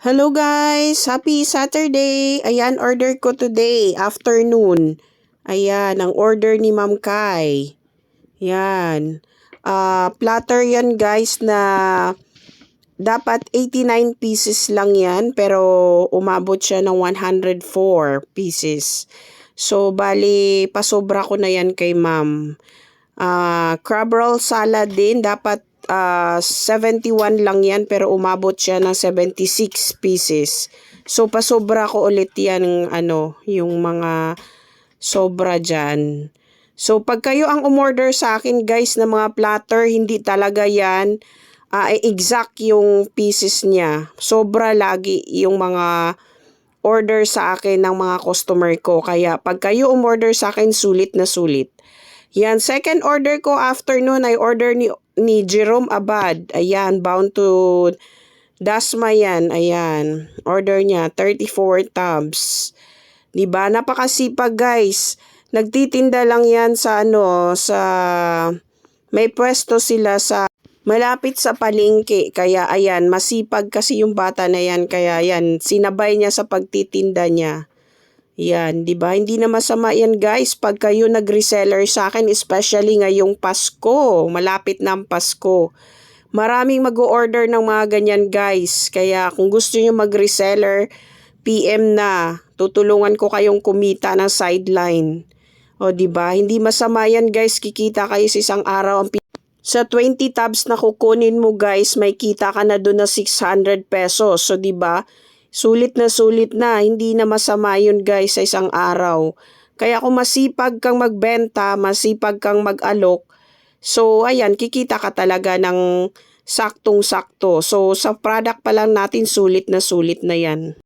Hello guys! Happy Saturday! Ayan, order ko today, afternoon. Ayan, ang order ni Ma'am Kai. Yan. Platter yan guys na dapat 89 pieces lang yan pero umabot siya ng 104 pieces. So, bali, pasobra ko na yan kay Ma'am. Crab roll salad din, dapat 71 lang yan pero umabot siya ng 76 pieces. So pasobra ko ulit yan yung mga sobra dyan. So pag kayo ang umorder sa akin guys ng mga platter, hindi talaga yan exact yung pieces niya. Sobra lagi yung mga order sa akin ng mga customer ko. Kaya pag kayo umorder sa akin, sulit na sulit. Yan, second order ko afternoon ay order ni Jerome Abad. Ayan, bound to Dasma yan. Ayan, order niya 34 tubs. Diba? Napakasipag guys. Nagtitinda lang yan sa may pwesto sila sa malapit sa palengke. Kaya ayan, masipag kasi yung bata na yan. Kaya yan, sinabay niya sa pagtitinda niya. Yan, 'di ba? Hindi na masama 'yan, guys, pag kayo nag-reseller sa akin, especially ngayong Pasko. Malapit na ang Pasko. Maraming mag-o-order ng mga ganyan, guys. Kaya kung gusto niyo mag-reseller, PM na. Tutulungan ko kayong kumita ng sideline. O 'di ba? Hindi masama 'yan, guys. Kikita kayo sa isang araw. Sa 20 tabs na kukunin mo, guys, may kita ka na doon na 600 pesos. So 'di ba? Sulit na, hindi na masama yun guys sa isang araw. Kaya kung masipag kang magbenta, masipag kang mag-alok, so ayan, kikita ka talaga ng saktong-sakto. So sa product pa lang natin, sulit na yan.